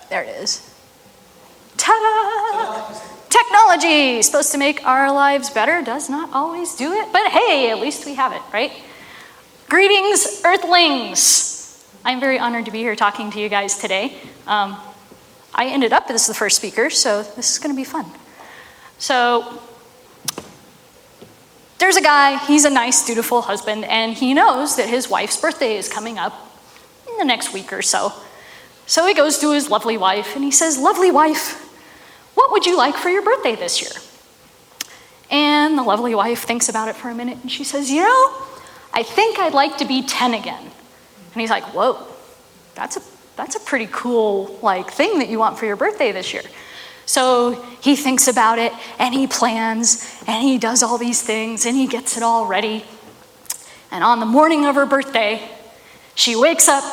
there it is. Ta-da! Technology is supposed to make our lives better, does not always do it, but hey, at least we have it, right? Greetings, Earthlings. I'm very honored to be here talking to you guys today. I ended up as the first speaker, so this is going to be fun. So, there's a guy, he's a nice, dutiful husband, and he knows that his wife's birthday is coming up in the next week or so. So he goes to his lovely wife, and he says, "Lovely wife, what would you like for your birthday this year?" And the lovely wife thinks about it for a minute, and she says, "You know, I think I'd like to be 10 again." And he's like, "Whoa, that's a pretty cool thing that you want for your birthday this year." So he thinks about it, and he plans, and he does all these things, and he gets it all ready. And on the morning of her birthday, she wakes up,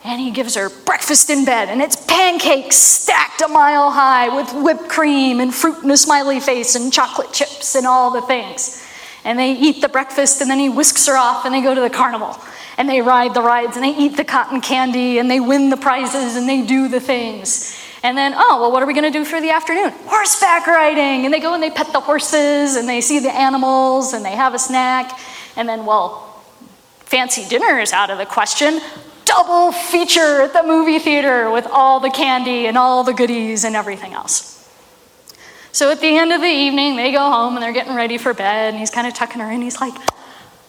and he gives her breakfast in bed, and it's pancakes stacked a mile high with whipped cream and fruit and a smiley face and chocolate chips and all the things. And they eat the breakfast, and then he whisks her off, and they go to the carnival. And they ride the rides, and they eat the cotton candy, and they win the prizes, and they do the things. And then, oh, well, what are we going to do for the afternoon? Horseback riding. And they go and they pet the horses, and they see the animals, and they have a snack. And then, well, fancy dinner is out of the question. Double feature at the movie theater with all the candy and all the goodies and everything else. So at the end of the evening, they go home, and they're getting ready for bed, and he's kind of tucking her in. He's like,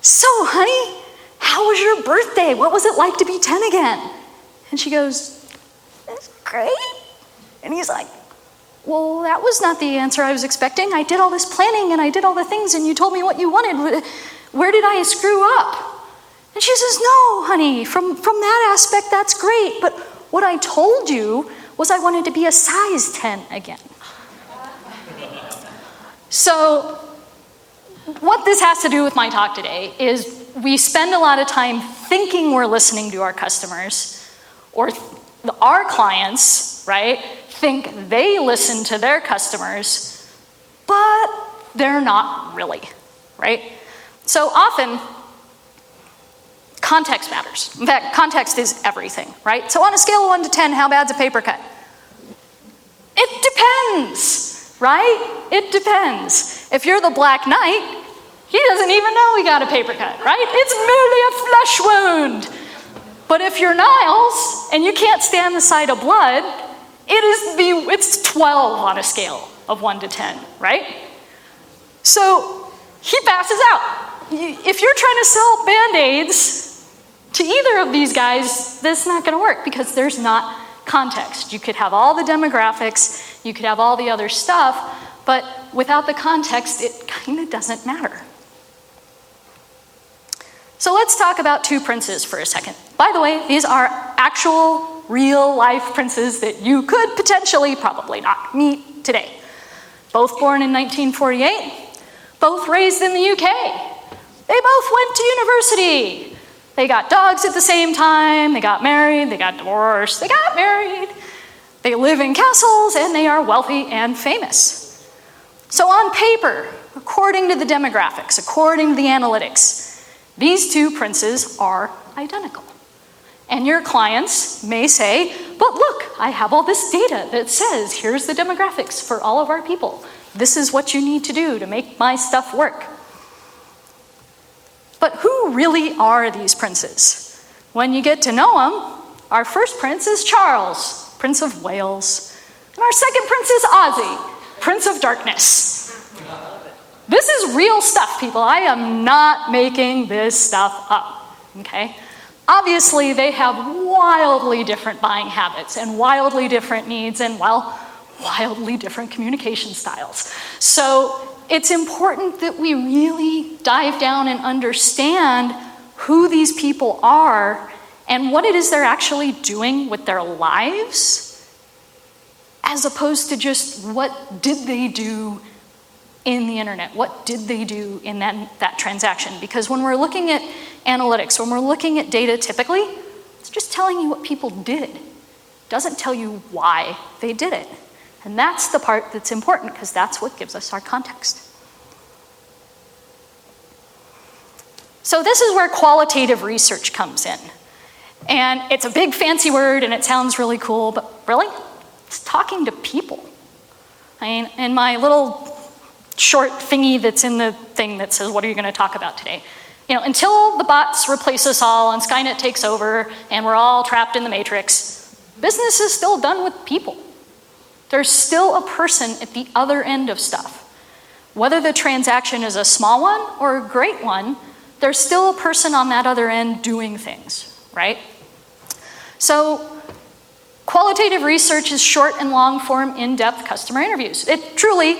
"So, honey, how was your birthday? What was it like to be 10 again?" And she goes, "It's great." And he's like, "Well, that was not the answer I was expecting. I did all this planning, and I did all the things, and you told me what you wanted. Where did I screw up?" And she says, "No, honey, from that aspect, that's great. But what I told you was I wanted to be a size 10 again." So what this has to do with my talk today is we spend a lot of time thinking we're listening to our customers, or our clients, right, think they listen to their customers, but they're not really, right? So often, context matters. In fact, context is everything, right? So on a scale of 1 to 10, how bad's a paper cut? It depends, right? It depends. If you're the Black Knight, he doesn't even know he got a paper cut, right? It's merely a flesh wound. But if you're Niles and you can't stand the sight of blood, it's 12 on a scale of 1 to 10, right? So he passes out. If you're trying to sell Band-Aids to either of these guys, that's not going to work because there's not context. You could have all the demographics, you could have all the other stuff, but without the context, it kind of doesn't matter. So let's talk about two princes for a second. By the way, these are actual, real-life princes that you could potentially, probably not, meet today. Both born in 1948, both raised in the UK. They both went to university. They got dogs at the same time, they got married, they got divorced, they got married. They live in castles, and they are wealthy and famous. So on paper, according to the demographics, according to the analytics, these two princes are identical. And your clients may say, "But look, I have all this data that says, here's the demographics for all of our people. This is what you need to do to make my stuff work." But who really are these princes? When you get to know them, our first prince is Charles, Prince of Wales. And our second prince is Ozzy, Prince of Darkness. This is real stuff, people. I am not making this stuff up, okay? Obviously, they have wildly different buying habits and wildly different needs and, well, wildly different communication styles. So it's important that we really dive down and understand who these people are and what it is they're actually doing with their lives, as opposed to just what did they do in the internet? What did they do in that transaction? Because when we're looking at analytics, when we're looking at data typically, it's just telling you what people did. It doesn't tell you why they did it. And that's the part that's important because that's what gives us our context. So this is where qualitative research comes in. And it's a big fancy word and it sounds really cool, but really? It's talking to people. I mean, in my little short thingy that's in the thing that says, what are you going to talk about today? Until the bots replace us all and Skynet takes over and we're all trapped in the matrix, business is still done with people. There's still a person at the other end of stuff. Whether the transaction is a small one or a great one, there's still a person on that other end doing things, right? So qualitative research is short and long form, in-depth customer interviews. It truly,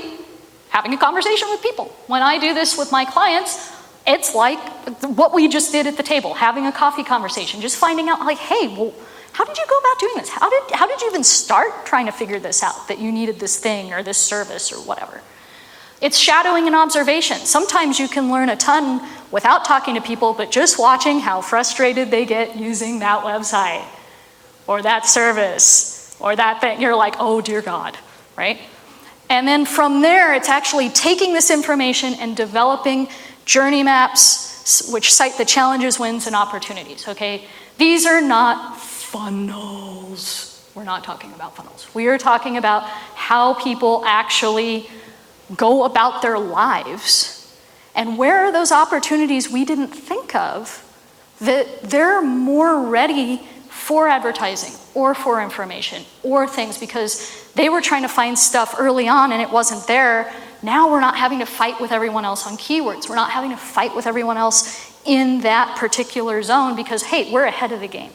having a conversation with people. When I do this with my clients, it's like what we just did at the table, having a coffee conversation, just finding out like, hey, well, how did you go about doing this? How did you even start trying to figure this out, that you needed this thing or this service or whatever? It's shadowing and observation. Sometimes you can learn a ton without talking to people, but just watching how frustrated they get using that website or that service or that thing. You're like, oh dear God, right? And then from there, it's actually taking this information and developing journey maps which cite the challenges, wins, and opportunities, okay? These are not funnels. We're not talking about funnels. We are talking about how people actually go about their lives and where are those opportunities we didn't think of that they're more ready for advertising or for information or things because they were trying to find stuff early on and it wasn't there. Now we're not having to fight with everyone else on keywords. We're not having to fight with everyone else in that particular zone because, hey, we're ahead of the game,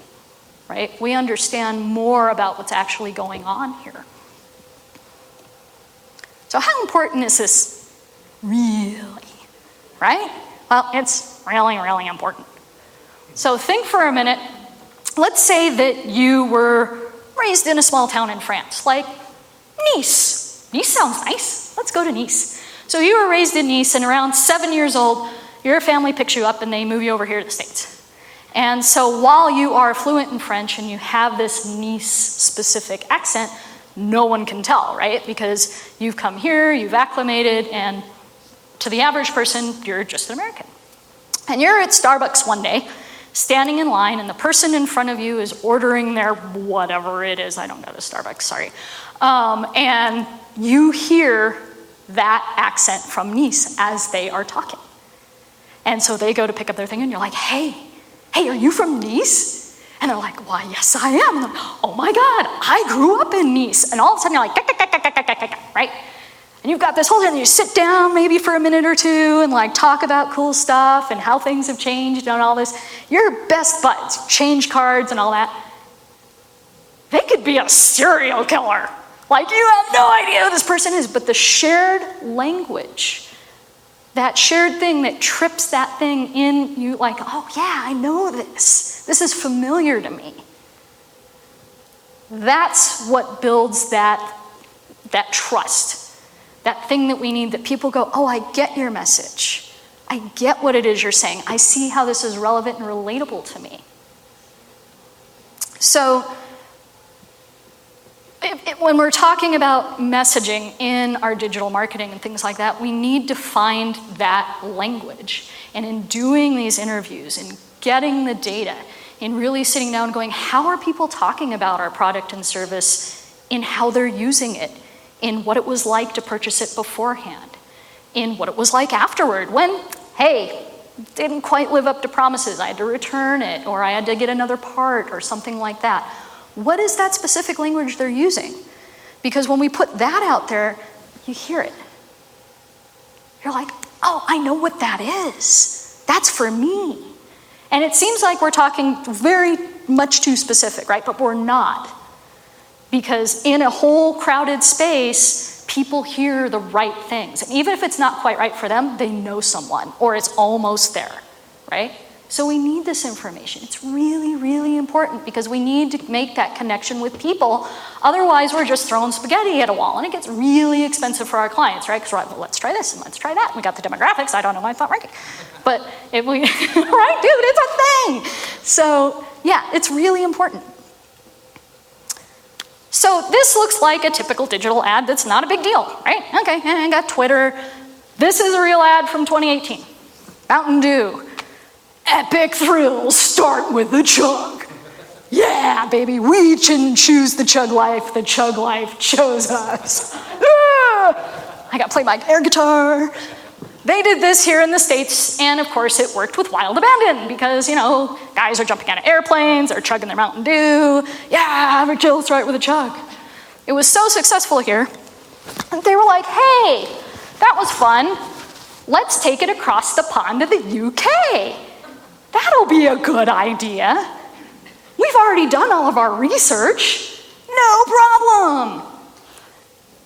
right? We understand more about what's actually going on here. So how important is this really, right? Well, it's really, really important. So think for a minute. Let's say that you were raised in a small town in France, like Nice. Nice sounds nice. Let's go to Nice. So you were raised in Nice, and around 7 years old, your family picks you up and they move you over here to the States. And so while you are fluent in French and you have this Nice-specific accent, no one can tell, right? Because you've come here, you've acclimated, and to the average person, you're just an American. And you're at Starbucks one day, standing in line, and the person in front of you is ordering their whatever it is. I don't go to Starbucks, sorry. And you hear that accent from Nice as they are talking. And so they go to pick up their thing, and you're like, hey, are you from Nice? And they're like, why, yes, I am. And they're like, oh my God, I grew up in Nice. And all of a sudden you're like, right? And you've got this whole thing, and you sit down maybe for a minute or two and like talk about cool stuff and how things have changed and all this. Your best buds, change cards and all that. They could be a serial killer. Like you have no idea who this person is, but the shared language, that shared thing that trips that thing in you like, oh yeah, I know this. This is familiar to me. That's what builds that trust, that thing that we need, that people go, oh, I get your message. I get what it is you're saying. I see how this is relevant and relatable to me. So when we're talking about messaging in our digital marketing and things like that, we need to find that language. And in doing these interviews and getting the data, in really sitting down and going, how are people talking about our product and service in how they're using it, in what it was like to purchase it beforehand, in what it was like afterward when, hey, didn't quite live up to promises, I had to return it, or I had to get another part or something like that. What is that specific language they're using? Because when we put that out there, you hear it. You're like, oh, I know what that is. That's for me. And it seems like we're talking very much too specific, right? But we're not. Because in a whole crowded space, people hear the right things. And even if it's not quite right for them, they know someone, or it's almost there, right? So we need this information. It's really, really important because we need to make that connection with people. Otherwise, we're just throwing spaghetti at a wall, and it gets really expensive for our clients, right? Because we're like, well, let's try this and let's try that. We got the demographics. I don't know why it's not working. But if we, right, dude, it's a thing. So yeah, it's really important. So this looks like a typical digital ad that's not a big deal, right? Okay, I got Twitter. This is a real ad from 2018. Mountain Dew. Epic thrills start with a chug. Yeah, baby, we didn't choose the chug life chose us. I got to play my air guitar. They did this here in the States, and of course it worked with wild abandon because, guys are jumping out of airplanes, they're chugging their Mountain Dew. Yeah, Virgil's right with a chug. It was so successful here, and they were like, hey, that was fun. Let's take it across the pond to the UK. That'll be a good idea. We've already done all of our research. No problem.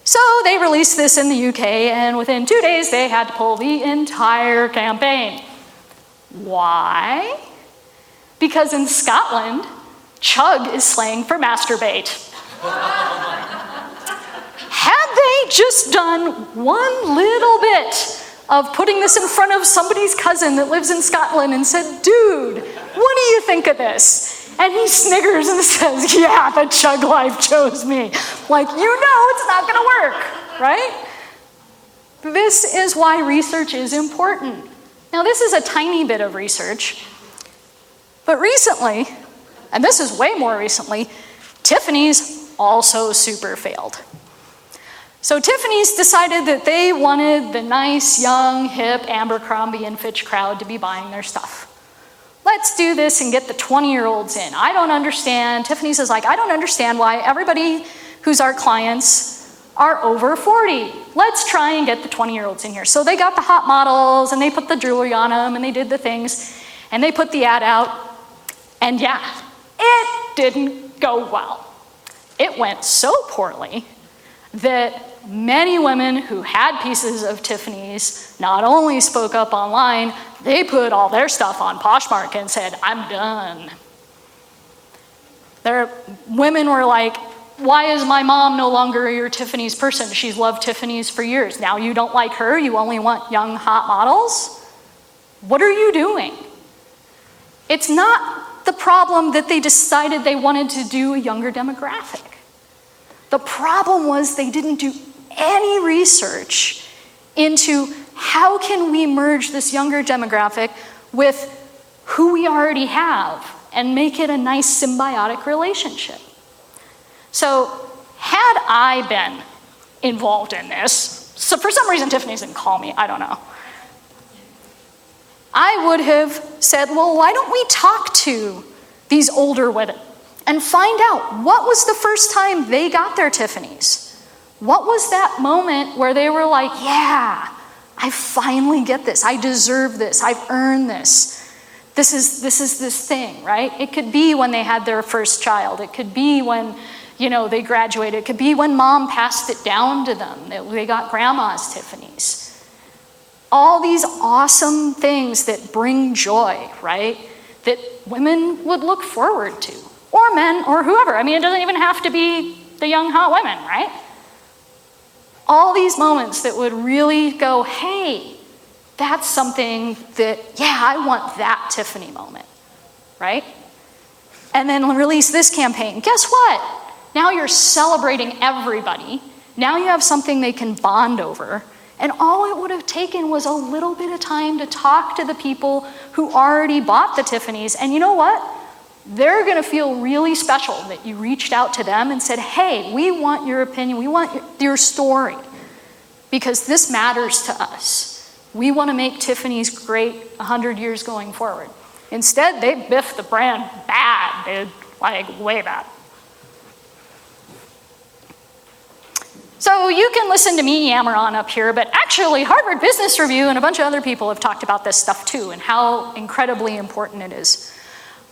So they released this in the UK, and within 2 days, they had to pull the entire campaign. Why? Because in Scotland, chug is slang for masturbate. Had they just done one little bit of putting this in front of somebody's cousin that lives in Scotland and said, dude, what do you think of this? And he sniggers and says, yeah, the chug life chose me. Like, it's not gonna work, right? This is why research is important. Now, this is a tiny bit of research, but recently, and this is way more recently, Tiffany's also super failed. So Tiffany's decided that they wanted the nice, young, hip Abercrombie and Fitch crowd to be buying their stuff. Let's do this and get the 20-year-olds in. I don't understand. Tiffany's is like, I don't understand why everybody who's our clients are over 40. Let's try and get the 20-year-olds in here. So they got the hot models, and they put the jewelry on them, and they did the things, and they put the ad out, and yeah, it didn't go well. It went so poorly that many women who had pieces of Tiffany's not only spoke up online, they put all their stuff on Poshmark and said, I'm done. Women were like, why is my mom no longer your Tiffany's person? She's loved Tiffany's for years. Now you don't like her, you only want young, hot models? What are you doing? It's not the problem that they decided they wanted to do a younger demographic. The problem was they didn't do any research into how can we merge this younger demographic with who we already have and make it a nice symbiotic relationship. So had I been involved in this, so for some reason Tiffany's didn't call me, I don't know, I would have said, well, why don't we talk to these older women and find out what was the first time they got their Tiffany's? What was that moment where they were like, yeah, I finally get this. I deserve this. I've earned this. This is this thing, right? It could be when they had their first child. It could be when, they graduated. It could be when mom passed it down to them. They got grandma's Tiffany's. All these awesome things that bring joy, right? That women would look forward to, or men, or whoever. I mean, it doesn't even have to be the young, hot women, right? All these moments that would really go, hey, that's something that, yeah, I want that Tiffany moment, right? And then release this campaign. Guess what? Now you're celebrating everybody. Now you have something they can bond over. And all it would have taken was a little bit of time to talk to the people who already bought the Tiffany's. And you know what? They're going to feel really special that you reached out to them and said, hey, we want your opinion. We want your story because this matters to us. We want to make Tiffany's great 100 years going forward. Instead, they biffed the brand bad, dude, like way bad. So you can listen to me yammer on up here, but actually Harvard Business Review and a bunch of other people have talked about this stuff too and how incredibly important it is.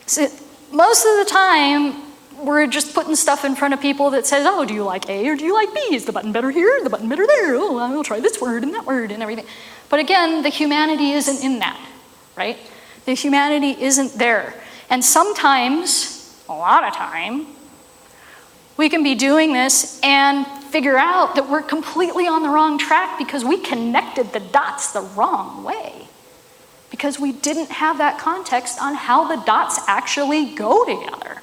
So most of the time, we're just putting stuff in front of people that says, oh, do you like A or do you like B? Is the button better here? The button better there? Oh, I'll try this word and that word and everything. But again, the humanity isn't in that, right? The humanity isn't there. And sometimes, a lot of time, we can be doing this and figure out that we're completely on the wrong track because we connected the dots the wrong way. Because we didn't have that context on how the dots actually go together.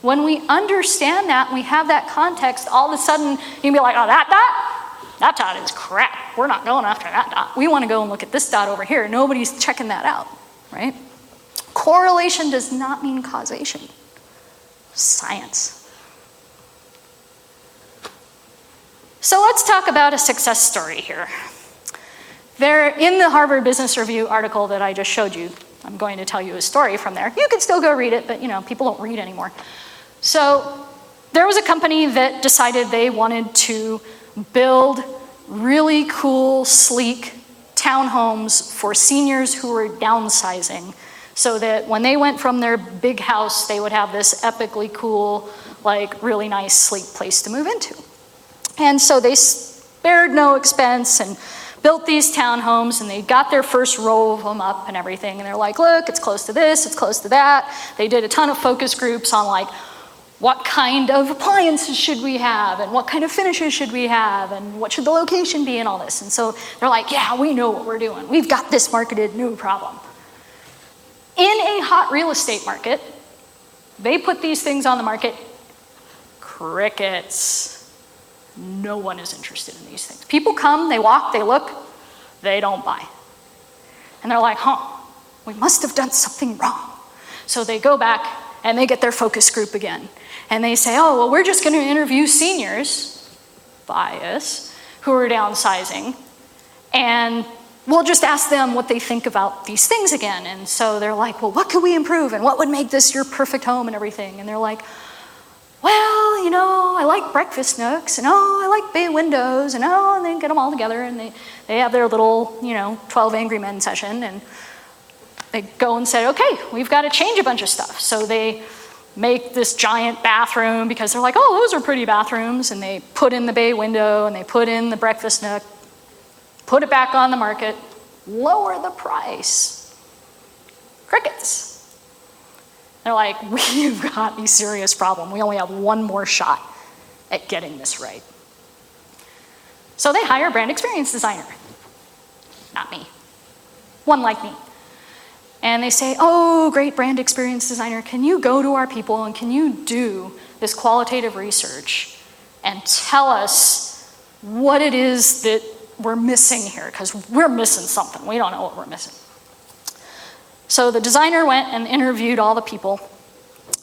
When we understand that, we have that context, all of a sudden you can be like, oh, that dot is crap. We're not going after that dot. We want to go and look at this dot over here. Nobody's checking that out, right? Correlation does not mean causation. Science. So let's talk about a success story here. There, in the Harvard Business Review article that I just showed you, I'm going to tell you a story from there. You can still go read it, but people don't read anymore. So there was a company that decided they wanted to build really cool, sleek townhomes for seniors who were downsizing, so that when they went from their big house, they would have this epically cool, really nice, sleek place to move into. And so they spared no expense and built these townhomes, and they got their first row of them up and everything. And they're like, look, it's close to this, it's close to that. They did a ton of focus groups on what kind of appliances should we have, and what kind of finishes should we have, and what should the location be, and all this. And so they're like, yeah, we know what we're doing. We've got this marketed, no problem. In a hot real estate market, they put these things on the market. Crickets. No one is interested in these things. People come, they walk, they look, they don't buy. And they're like, we must have done something wrong. So they go back and they get their focus group again. And they say, we're just going to interview seniors, bias, who are downsizing. And we'll just ask them what they think about these things again. And so they're like, well, what could we improve? And what would make this your perfect home and everything? And they're like, well, I like breakfast nooks, and I like bay windows, and they get them all together, and they have their little, 12 Angry Men session, and they go and say, okay, we've got to change a bunch of stuff. So they make this giant bathroom, because they're like, those are pretty bathrooms, and they put in the bay window, and they put in the breakfast nook, put it back on the market, lower the price. Crickets. They're like, we've got a serious problem. We only have one more shot at getting this right. So they hire a brand experience designer. Not me. One like me. And they say, great brand experience designer, can you go to our people and can you do this qualitative research and tell us what it is that we're missing here? Because we're missing something. We don't know what we're missing. So the designer went and interviewed all the people,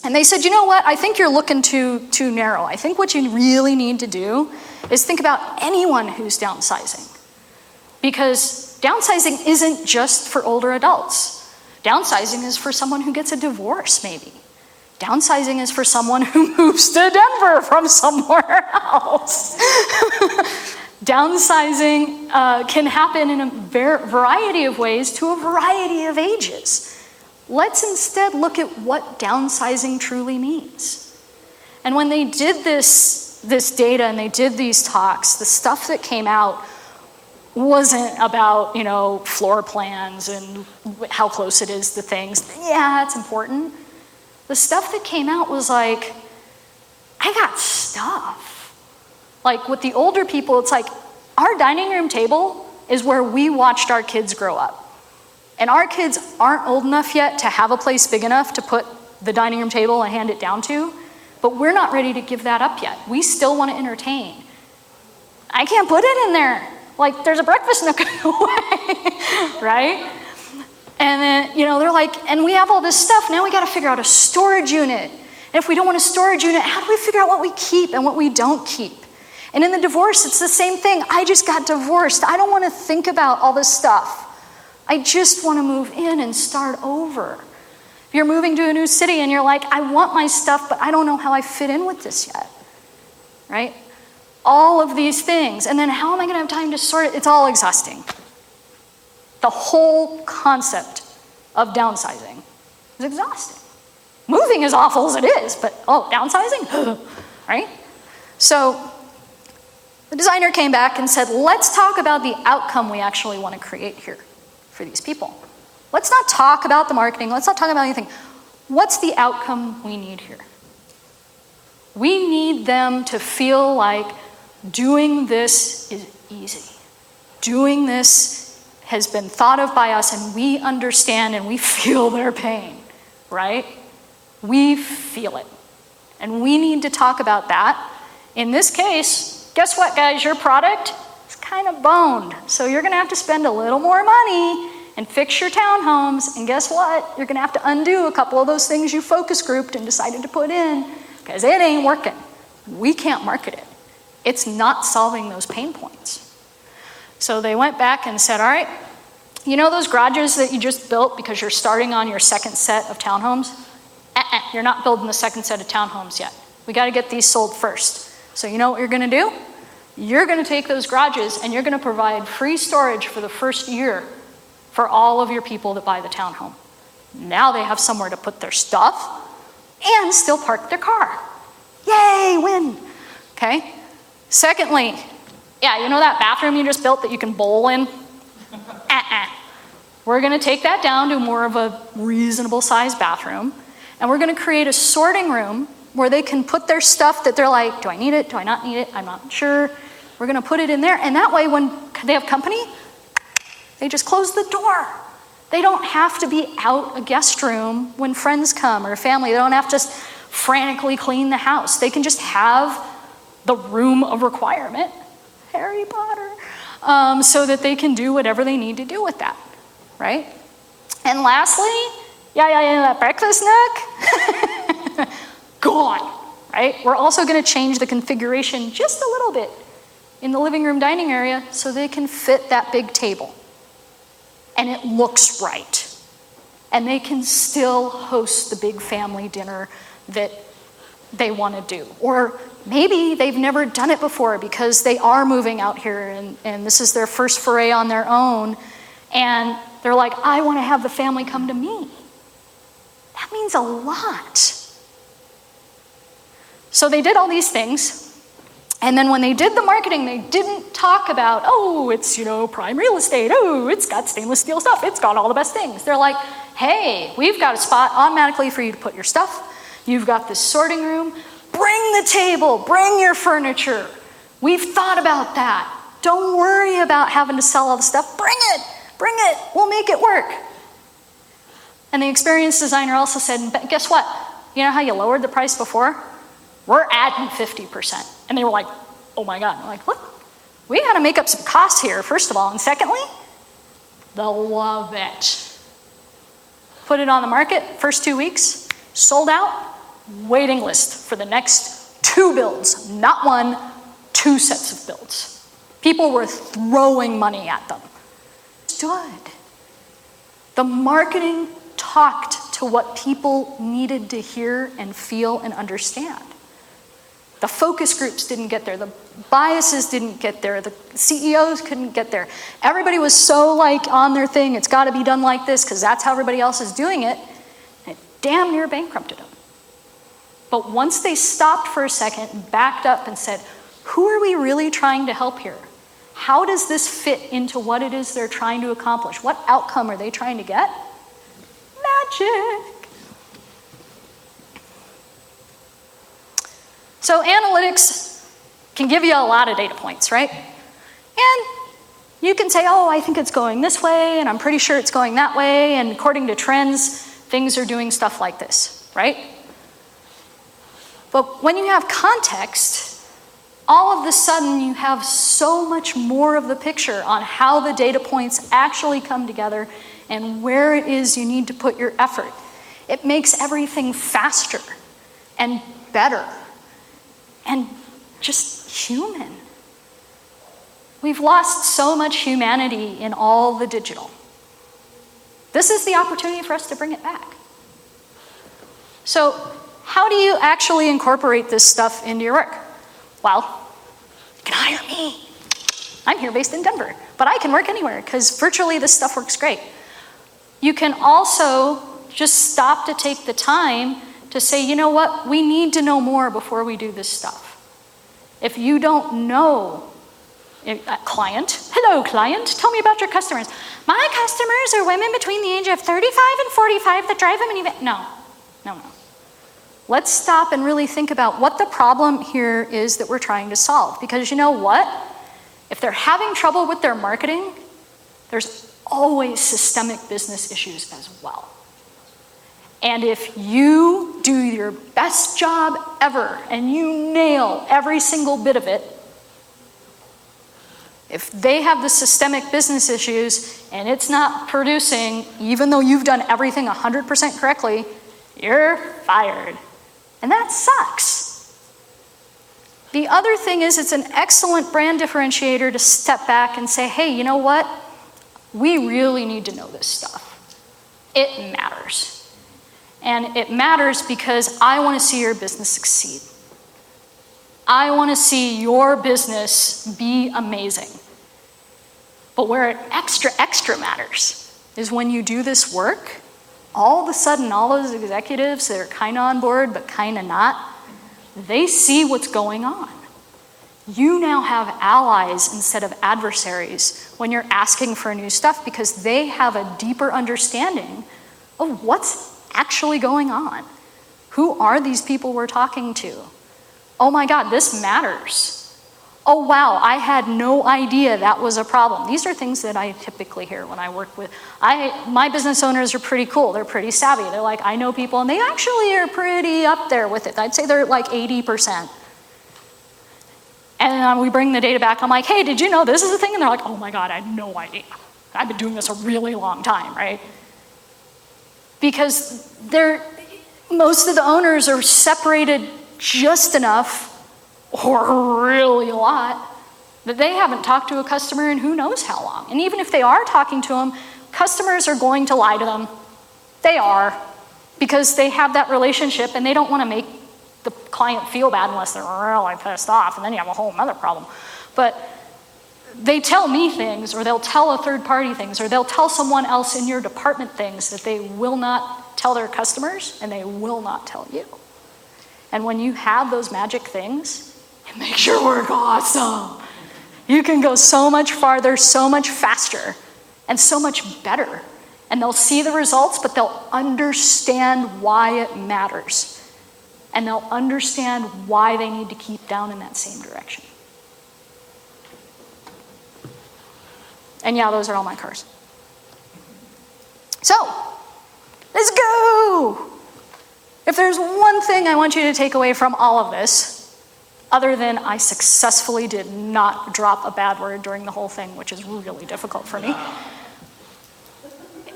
and they said, you know what, I think you're looking too narrow. I think what you really need to do is think about anyone who's downsizing. Because downsizing isn't just for older adults. Downsizing is for someone who gets a divorce, maybe. Downsizing is for someone who moves to Denver from somewhere else. Downsizing can happen in a variety of ways to a variety of ages. Let's instead look at what downsizing truly means. And when they did this data and they did these talks, the stuff that came out wasn't about, floor plans and how close it is to things. Yeah, it's important. The stuff that came out was like, I got stuff. With the older people, it's like, our dining room table is where we watched our kids grow up. And our kids aren't old enough yet to have a place big enough to put the dining room table and hand it down to, but we're not ready to give that up yet. We still want to entertain. I can't put it in there. There's a breakfast nook away, right? And then, they're like, and we have all this stuff, now we got to figure out a storage unit. And if we don't want a storage unit, how do we figure out what we keep and what we don't keep? And in the divorce, it's the same thing. I just got divorced. I don't want to think about all this stuff. I just want to move in and start over. If you're moving to a new city and you're like, I want my stuff, but I don't know how I fit in with this yet, right? All of these things. And then how am I going to have time to sort it? It's all exhausting. The whole concept of downsizing is exhausting. Moving is awful as it is, but downsizing? Right? So the designer came back and said, let's talk about the outcome we actually want to create here for these people. Let's not talk about the marketing. Let's not talk about anything. What's the outcome we need here? We need them to feel like doing this is easy. Doing this has been thought of by us, and we understand and we feel their pain, right? We feel it. And we need to talk about that. In this case, guess what, guys? Your product is kind of boned. So you're going to have to spend a little more money and fix your townhomes. And guess what? You're going to have to undo a couple of those things you focus grouped and decided to put in. because it ain't working. We can't market it. It's not solving those pain points. So they went back and said, all right, you know those garages that you just built because you're starting on your second set of townhomes? You're not building the second set of townhomes yet. We got to get these sold first. So you know what you're going to do? You're going to take those garages and you're going to provide free storage for the first year for all of your people that buy the townhome. Now they have somewhere to put their stuff and still park their car. Yay, win. Okay? Secondly, yeah, you know that bathroom you just built that you can bowl in? We're going to take that down to more of a reasonable sized bathroom, and we're going to create a sorting room where they can put their stuff that they're like, do I need it? Do I not need it? I'm not sure. We're going to put it in there, and that way when they have company, they just close the door. They don't have to be out a guest room when friends come or family. They don't have to frantically clean the house. They can just have the room of requirement, Harry Potter, so that they can do whatever they need to do with that, right? And lastly, that breakfast nook, gone, right? We're also going to change the configuration just a little bit in the living room dining area so they can fit that big table. And it looks right. And they can still host the big family dinner that they want to do. Or maybe they've never done it before because they are moving out here and this is their first foray on their own. And they're like, I want to have the family come to me. That means a lot. So they did all these things. And then when they did the marketing, they didn't talk about, oh, it's, prime real estate. Oh, it's got stainless steel stuff. It's got all the best things. They're like, hey, we've got a spot automatically for you to put your stuff. You've got this sorting room. Bring the table. Bring your furniture. We've thought about that. Don't worry about having to sell all the stuff. Bring it. Bring it. We'll make it work. And the experience designer also said, guess what? You know how you lowered the price before? We're adding 50%. And they were like, oh my God. I'm like, look, we got to make up some costs here, first of all. And secondly, they'll love it. Put it on the market, first 2 weeks, sold out, waiting list for the next 2 builds. Not 1, 2 sets of builds. People were throwing money at them. Stood. The marketing talked to what people needed to hear and feel and understand. The focus groups didn't get there. The biases didn't get there. The CEOs couldn't get there. Everybody was so on their thing. It's got to be done like this because that's how everybody else is doing it. And it damn near bankrupted them. But once they stopped for a second and backed up and said, who are we really trying to help here? How does this fit into what it is they're trying to accomplish? What outcome are they trying to get? Magic. So analytics can give you a lot of data points, right? And you can say, oh, I think it's going this way, and I'm pretty sure it's going that way, and according to trends, things are doing stuff like this, right? But when you have context, all of a sudden you have so much more of the picture on how the data points actually come together and where it is you need to put your effort. It makes everything faster and better. And just human. We've lost so much humanity in all the digital. This is the opportunity for us to bring it back. So, how do you actually incorporate this stuff into your work? Well, you can hire me. I'm here based in Denver, but I can work anywhere because virtually this stuff works great. You can also just stop to take the time to say, you know what, we need to know more before we do this stuff. If you don't know, client, hello client, tell me about your customers. My customers are women between the age of 35 and 45 that drive a minivan. No. Let's stop and really think about what the problem here is that we're trying to solve. Because you know what? If they're having trouble with their marketing, there's always systemic business issues as well. And if you do your best job ever and you nail every single bit of it, if they have the systemic business issues and it's not producing, even though you've done everything 100% correctly, you're fired. And that sucks. The other thing is it's an excellent brand differentiator to step back and say, hey, you know what? We really need to know this stuff. It matters. And it matters because I want to see your business succeed. I want to see your business be amazing. But where it extra matters is when you do this work, all of a sudden, all those executives that are kind of on board but kind of not, they see what's going on. You now have allies instead of adversaries when you're asking for new stuff because they have a deeper understanding of what's actually going on. Who are these people we're talking to? Oh my God, this matters. Oh wow, I had no idea that was a problem. These are things that I typically hear when I work with. My business owners are pretty cool. They're pretty savvy. They're like, I know people, and they actually are pretty up there with it. I'd say they're like 80%. And then we bring the data back. I'm like, hey, did you know this is a thing? And they're like, oh my God, I had no idea. I've been doing this a really long time, right? Because most of the owners are separated just enough, or really a lot, that they haven't talked to a customer in who knows how long. And even if they are talking to them, customers are going to lie to them. They are, because they have that relationship and they don't want to make the client feel bad unless they're really pissed off, and then you have a whole other problem. But they tell me things, or they'll tell a third party things, or they'll tell someone else in your department things that they will not tell their customers, and they will not tell you. And when you have those magic things, it makes your work awesome. You can go so much farther, so much faster, and so much better. And they'll see the results, but they'll understand why it matters. And they'll understand why they need to keep down in that same direction. And yeah, those are all my cars. So, let's go! If there's one thing I want you to take away from all of this, other than I successfully did not drop a bad word during the whole thing, which is really difficult for me.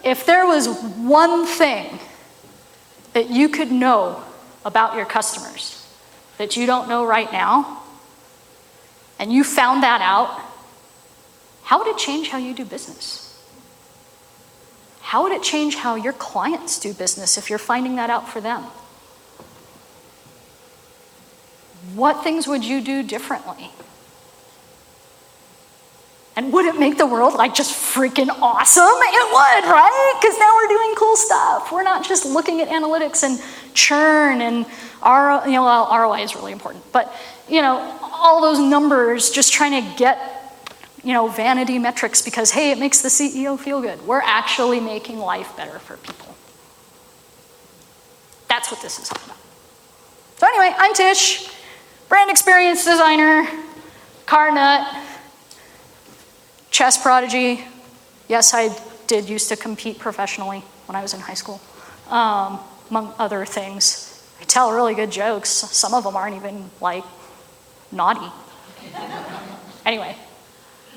If there was one thing that you could know about your customers that you don't know right now, and you found that out, how would it change how you do business? How would it change how your clients do business if you're finding that out for them? What things would you do differently? And would it make the world like just freaking awesome? It would, right? Because now we're doing cool stuff. We're not just looking at analytics and churn and ROI is really important. But all those numbers, just trying to get vanity metrics because hey, it makes the CEO feel good. We're actually making life better for people. That's what this is all about. So anyway, I'm Tish. Brand experience designer, car nut, chess prodigy. Yes, I did used to compete professionally when I was in high school, among other things. I tell really good jokes. Some of them aren't even like naughty. Anyway,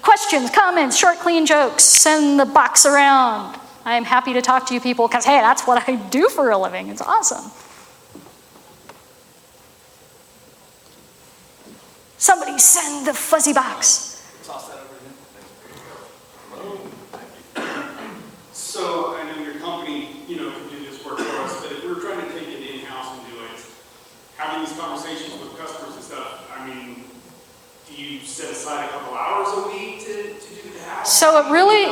questions, comments, short, clean jokes, send the box around. I am happy to talk to you people because hey, that's what I do for a living. It's awesome. Somebody send the fuzzy box. Toss that over here. So I know your company, can do this work for us, but if we were trying to take it in-house and do it, having these conversations with customers and stuff, do you set aside a couple hours a week to do that? So it really,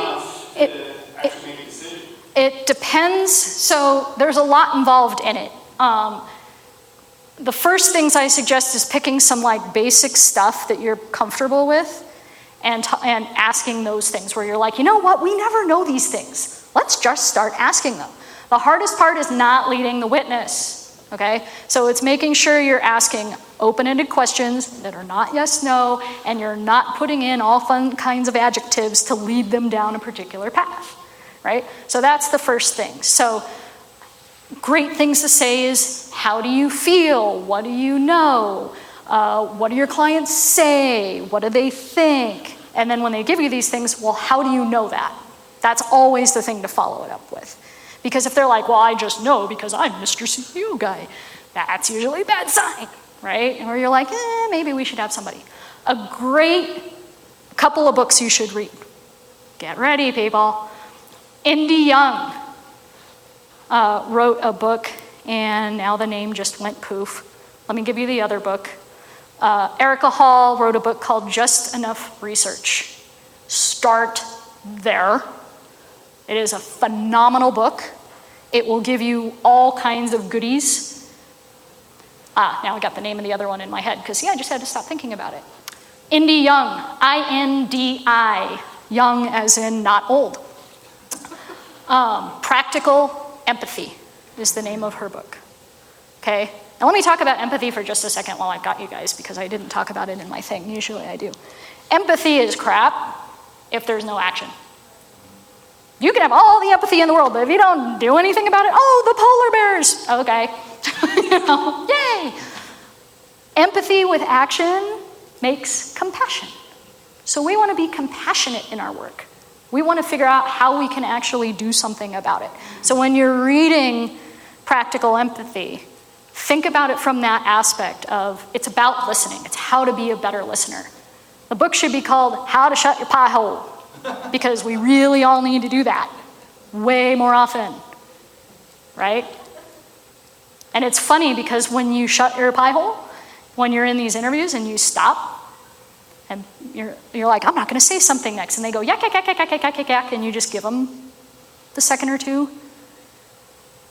actually make a decision? It depends. So there's a lot involved in it. The first things I suggest is picking some basic stuff that you're comfortable with and asking those things where you're like, you know what, we never know these things. Let's just start asking them. The hardest part is not leading the witness, okay? So it's making sure you're asking open-ended questions that are not yes, no, and you're not putting in all fun kinds of adjectives to lead them down a particular path, right? So that's the first thing. So great things to say is, how do you feel? What do you know? What do your clients say? What do they think? And then when they give you these things, well, how do you know that? That's always the thing to follow it up with. Because if they're like, well, I just know because I'm Mr. CEO guy, That's usually a bad sign, right? Or you're like, maybe we should have somebody. A great couple of books you should read. Get ready, people. Indy Young wrote a book, and now the name just went poof. Let me give you the other book. Erica Hall wrote a book called Just Enough Research. Start there. It is a phenomenal book. It will give you all kinds of goodies. Now I got the name of the other one in my head, because I just had to stop thinking about it. Indy Young, I-N-D-I, young as in not old. Practical Empathy is the name of her book. Okay? Now let me talk about empathy for just a second while I've got you guys, because I didn't talk about it in my thing. Usually I do. Empathy is crap if there's no action. You can have all the empathy in the world, but if you don't do anything about it, the polar bears, okay. Yay! Empathy with action makes compassion. So we want to be compassionate in our work. We want to figure out how we can actually do something about it. So when you're reading Practical Empathy, think about it from that aspect of it's about listening. It's how to be a better listener. The book should be called How to Shut Your Pie Hole, because we really all need to do that way more often, right? And it's funny because when you shut your pie hole, when you're in these interviews and you stop, and you're like, I'm not going to say something next, and they go yak, yak, yak, yak, yak, yak, yak, yak, and you just give them the second or two.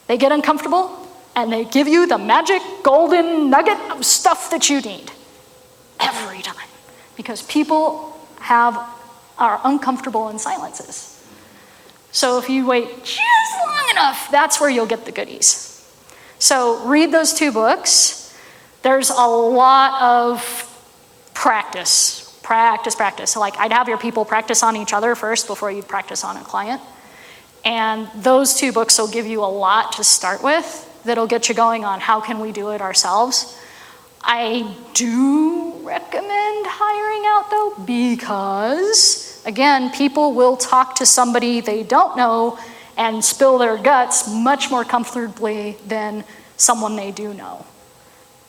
They get uncomfortable, and they give you the magic golden nugget of stuff that you need every time, because people are uncomfortable in silences. So if you wait just long enough, that's where you'll get the goodies. So read those two books. There's a lot of practice. So like I'd have your people practice on each other first before you practice on a client. And those two books will give you a lot to start with that'll get you going on how can we do it ourselves. I do recommend hiring out though, because again, people will talk to somebody they don't know and spill their guts much more comfortably than someone they do know.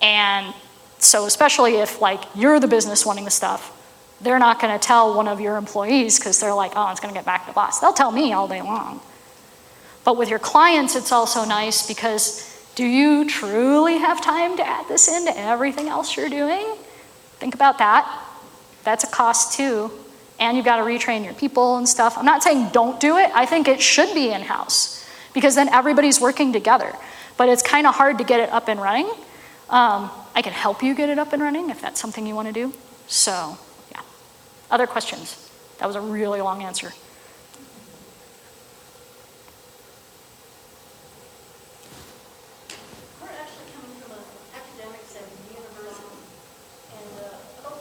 And so especially if like you're the business wanting the stuff, they're not going to tell one of your employees because they're like, it's going to get back to the boss. They'll tell me all day long. But with your clients, it's also nice because do you truly have time to add this into everything else you're doing? Think about that. That's a cost too. And you've got to retrain your people and stuff. I'm not saying don't do it. I think it should be in-house because then everybody's working together. But it's kind of hard to get it up and running. I can help you get it up and running if that's something you want to do. So, yeah. Other questions? That was a really long answer. We're actually coming from an academic setting, university,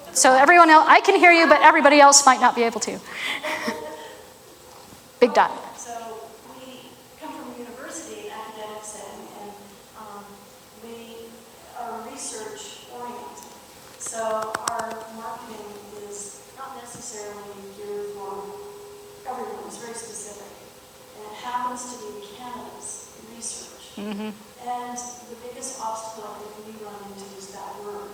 and So everyone else, I can hear you, but everybody else might not be able to. Big dot. So we come from a university, academic setting, and we are research oriented. So our marketing is not necessarily geared for everyone. It's very specific, and it happens to be cannabis research. Mm-hmm. And the biggest obstacle that we run into is that word,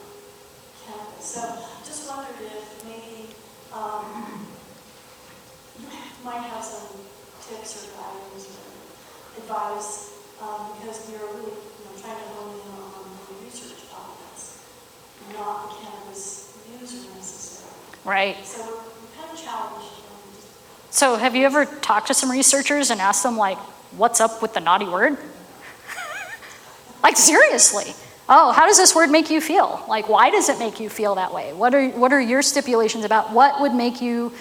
cannabis. So just wondered if maybe you might have some tips or guidance or advice because we are really trying to hone in on the research audience, not the cannabis user necessarily. Right. So we're kind of challenged. So have you ever talked to some researchers and asked them, like, what's up with the naughty word? Like, seriously. Oh, how does this word make you feel? Like, why does it make you feel that way? What are your stipulations about what would make you,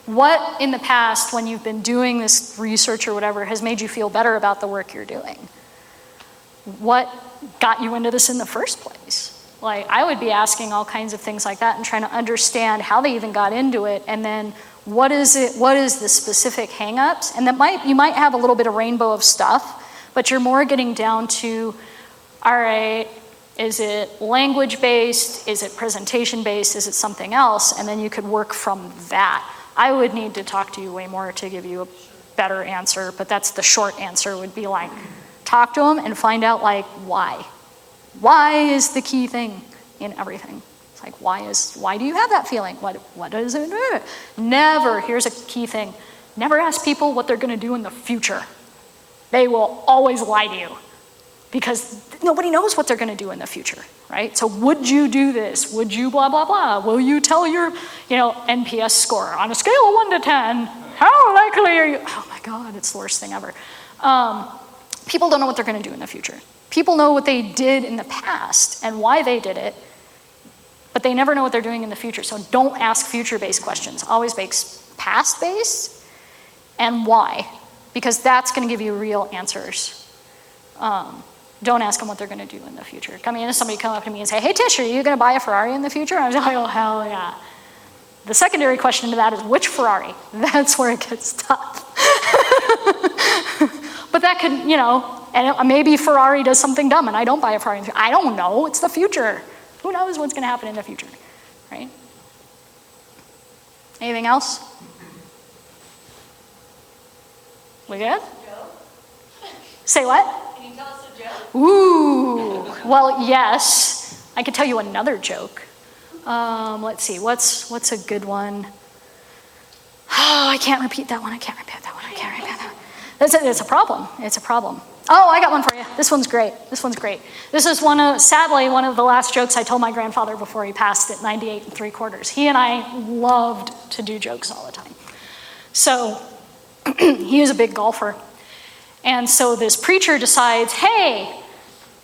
what in the past when you've been doing this research or whatever has made you feel better about the work you're doing? What got you into this in the first place? Like, I would be asking all kinds of things like that and trying to understand how they even got into it, and then what is the specific hang-ups? And you might have a little bit of rainbow of stuff, but you're more getting down to, all right, is it language-based? Is it presentation-based? Is it something else? And then you could work from that. I would need to talk to you way more to give you a better answer, but that's the short answer would be like, talk to them and find out like why. Why is the key thing in everything. It's like, why do you have that feeling? What does it do? Never, here's a key thing, never ask people what they're going to do in the future. They will always lie to you because nobody knows what they're going to do in the future, right? So would you do this? Would you blah, blah, blah? Will you tell your, NPS score on a scale of 1 to 10? How likely are you? Oh my God, it's the worst thing ever. People don't know what they're going to do in the future. People know what they did in the past and why they did it, but they never know what they're doing in the future. So don't ask future-based questions. Always make past-based and why, because that's going to give you real answers. Don't ask them what they're going to do in the future. Somebody come up to me and say, hey, Tish, are you going to buy a Ferrari in the future? I was like, oh, hell yeah. The secondary question to that is, which Ferrari? That's where it gets tough. But that could, and maybe Ferrari does something dumb and I don't buy a Ferrari. I don't know. It's the future. Who knows what's going to happen in the future, right? Anything else? We good? Joke? Say what? Can you tell us a joke? Ooh. Well, yes. I could tell you another joke. Let's see. What's a good one? Oh, I can't repeat that one. I can't repeat that one. It's a problem. It's a problem. Oh, I got one for you. This one's great. This is sadly, one of the last jokes I told my grandfather before he passed at 98 3/4. He and I loved to do jokes all the time. So he was a big golfer. And so this preacher decides, hey,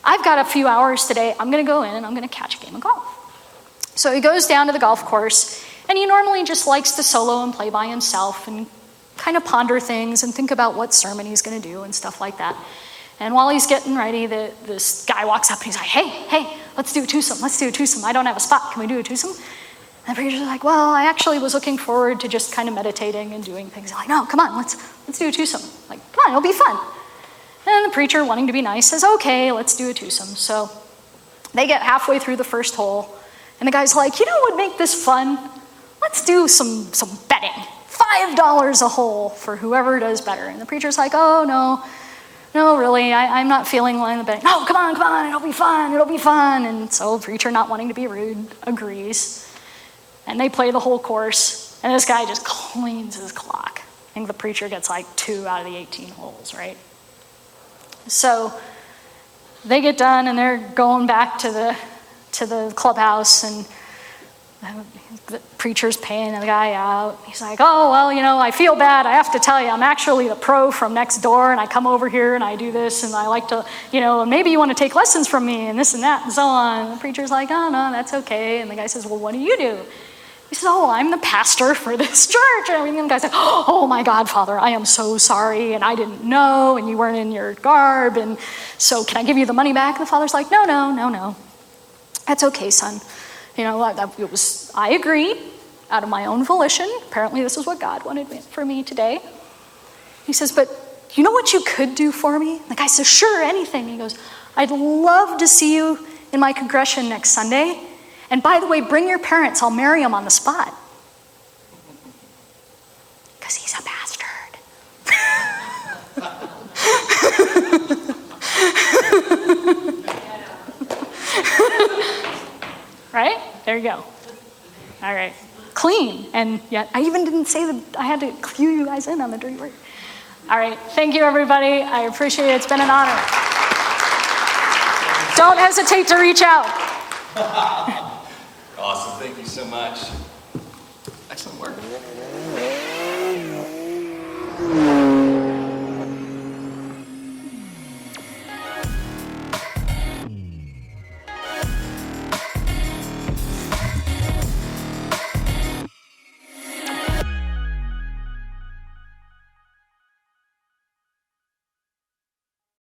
I've got a few hours today. I'm going to go in and I'm going to catch a game of golf. So he goes down to the golf course, and he normally just likes to solo and play by himself and kind of ponder things and think about what sermon he's going to do and stuff like that. And while he's getting ready, this guy walks up and he's like, hey, let's do a twosome. I don't have a spot. Can we do a twosome? And the preacher's like, well, I actually was looking forward to just kind of meditating and doing things. I'm like, no, come on, let's do a twosome. Like, come on, it'll be fun. And the preacher, wanting to be nice, says, okay, let's do a twosome. So they get halfway through the first hole, and the guy's like, you know what would make this fun? Let's do some betting. $5 a hole for whoever does better. And the preacher's like, oh, no, really, I'm not feeling like the betting. No, come on, it'll be fun. And so the preacher, not wanting to be rude, agrees. And they play the whole course, and this guy just cleans his clock. I think the preacher gets like 2 out of the 18 holes, right? So they get done, and they're going back to the clubhouse, and the preacher's paying the guy out. He's like, oh, well, I feel bad. I have to tell you, I'm actually the pro from next door, and I come over here and I do this, and I like to, maybe you want to take lessons from me, and this and that, and so on. And the preacher's like, oh, no, that's okay. And the guy says, well, what do you do? He says, oh, I'm the pastor for this church. And everything. The guy's like, oh my God, Father, I am so sorry, and I didn't know, and you weren't in your garb, and so can I give you the money back? And the father's like, no. That's okay, son. I agreed out of my own volition. Apparently this is what God wanted for me today. He says, but you know what you could do for me? The guy says, sure, anything. He goes, I'd love to see you in my congregation next Sunday. And by the way, bring your parents. I'll marry them on the spot. Because he's a bastard. Right? There you go. All right. Clean. And yet, I even didn't say that I had to cue you guys in on the dirty word. All right. Thank you, everybody. I appreciate it. It's been an honor. Don't hesitate to reach out. Awesome. Thank you so much. Excellent work.